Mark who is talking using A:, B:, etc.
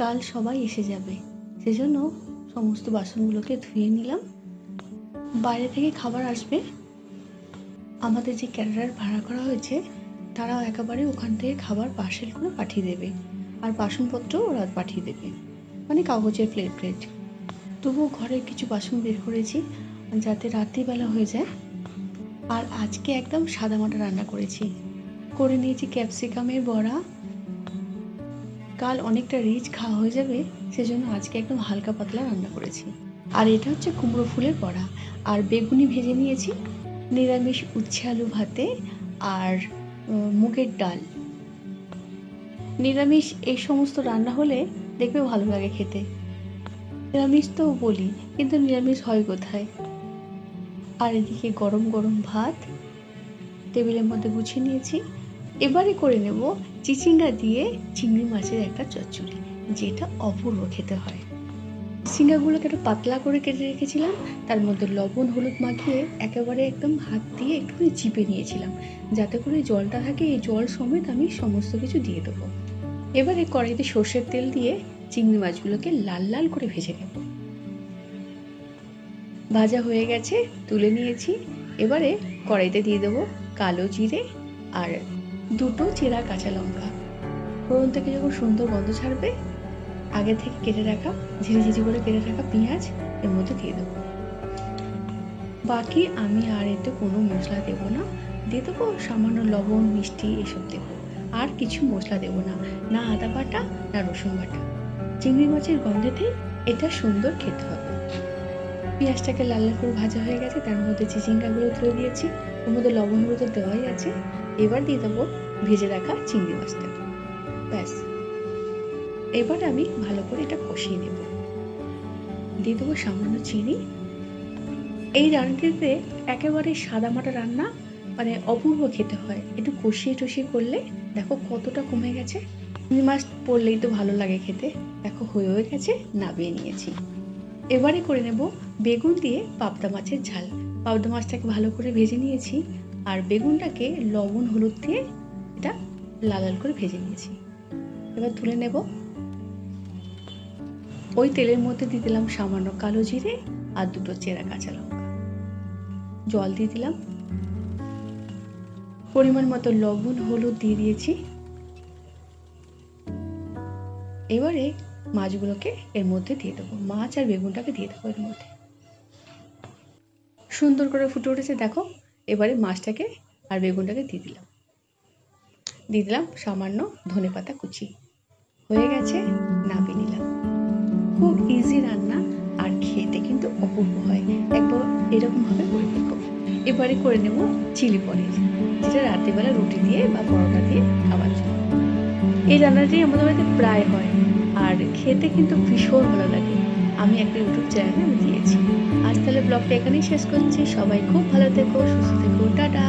A: কাল সবাই এসে যাবে, সেজন্য সমস্ত বাসনগুলোকে ধুয়ে নিলাম। বাইরে থেকে খাবার আসবে, আমাদের যে ক্যাটারার ভাড়া করা হয়েছে তারাও একেবারে ওখান থেকে খাবার পার্সেল করে পাঠিয়ে দেবে, আর বাসনপত্র ওরা পাঠিয়ে দেবে, মানে কাগজের প্লেট। তবুও ঘরের কিছু বাসন বের করেছি যাতে রাত্রিবেলা হয়ে যায়। আর আজকে একদম সাদামাটা রান্না করেছি, করে নিয়েছি ক্যাপসিকামের বড়া। কাল অনেকটা রিচ খাওয়া হয়ে যাবে, সেজন্য আজকে একদম হালকা পাতলা রান্না করেছি। আর এটা হচ্ছে কুমড়ো ফুলের বড়া। আর বেগুনি ভেজে নিয়েছি, নিরামিষ উচ্ছে আলু ভাতে আর মুগের ডাল। নিরামিষ এই সমস্ত রান্না হলে দেখবে ভালো লাগে খেতে। নিরামিষ তো বলি, কিন্তু নিরামিষ হয় কোথায়। আর এদিকে গরম গরম ভাত টেবিলের মধ্যে গুছিয়ে নিয়েছি। এবারে করে নেব চিচিঙ্গা দিয়ে চিংড়ি মাছের একটা চচ্চড়ি, যেটা অপূর্ব খেতে হয়। চিচিঙ্গাগুলোকে একটু পাতলা করে কেটে রেখেছিলাম, তার মধ্যে লবণ হলুদ মাখিয়ে একেবারে একদম হাত দিয়ে একটুখানি চিপে নিয়েছিলাম, যাতে করে জলটা থাকে। এই জল সমেত আমি সমস্ত কিছু দিয়ে দেবো। এবারে কড়াইতে সর্ষের তেল দিয়ে চিংড়ি মাছগুলোকে লাল লাল করে ভেজে নেব। ভাজা হয়ে গেছে, তুলে নিয়েছি। এবারে কড়াইতে দিয়ে দেবো কালো জিরে আর দুটো চেরা কাঁচা লঙ্কা। ফোড়ন থেকে যখন সুন্দর গন্ধ ছাড়বে, আগে থেকে কেটে রাখা ঝিরিঝিরি করে কেটে রাখা পেঁয়াজ এর মধ্যে দিয়ে দেবো। বাকি আমি আর এতে কোনো মশলা দেবো না, দিয়ে দেবো সামান্য লবণ মিষ্টি এসব দেবো। আর কিছু মশলা দেবো না, না আদা বাটা না রসুন বাটা। চিংড়ি মাছের গন্ধেতে এটা সুন্দর খেতে হবে। পেঁয়াজটাকে লাল লাল করে ভাজা হয়ে গেছে, তার মধ্যে চিচিঙ্গাগুলো তুলে দিয়েছি, ওর মধ্যে লবণ হলুদ দেওয়াই আছে। এবার দিয়ে দেবো ভেজে রাখা চিংড়ি মাছটা। ব্যাস, এবার আমি ভালো করে এটা কষিয়ে নেব। দিয়ে দেবো সামান্য চিনি। এই রান্নাটিতে একেবারে সাদামাটা রান্না, মানে অপূর্ব খেতে হয়। একটু কষিয়ে টষিয়ে করলে দেখো কতটা কমে গেছে। চিংড়ি মাছ পড়লেই তো ভালো লাগে খেতে। দেখো হয়ে গেছে, নামিয়ে নিয়েছি। এবারে করে নেব বেগুন দিয়ে পাবদা মাছের ঝাল। পাবদা মাছটাকে ভালো করে ভেজে নিয়েছি, আর বেগুনটাকে লবণ হলুদ দিয়ে এটা লাল লাল করে ভেজে নিয়েছি। এবার তুলে নেব। ওই তেলের মধ্যে দিয়ে দিলাম সামান্য কালো জিরে আর দুটো চেরা কাঁচা লঙ্কা। জল দিয়ে দিলাম, পরিমাণ মতো লবণ হলুদ দিয়ে দিয়েছি। এবারে মাছগুলোকে এর মধ্যে দিয়ে দেবো, মাছ আর বেগুনটাকে দিয়ে দেবো এর মধ্যে। সুন্দর করে ফুটে উঠেছে দেখো। এবারে মাছটাকে আর বেগুনটাকে দিয়ে দিলাম সামান্য ধনেপাতা কুচি। হয়ে গেছে, নামিয়ে নিলাম। খুব ইজি রান্না, আর খেতে কিন্তু অপূর্ব হয়। একবার এরকমভাবে করে দেখো। এবারে করে নেব চিলি পনির, যেটা রাত্রিবেলা রুটি দিয়ে বা পরোটা দিয়ে খাওয়ার জন্য। এই রান্নাটি আমাদের বাড়িতে প্রায় হয়, আর খেতে কিন্তু ভীষণ ভালো লাগে। আমি একটা ইউটিউব চ্যানেলে আমি দিয়েছি। আজ তাহলে ব্লগটা এখানেই শেষ করছি। সবাই খুব ভালো থেকো, সুস্থ থেকো, টাটা।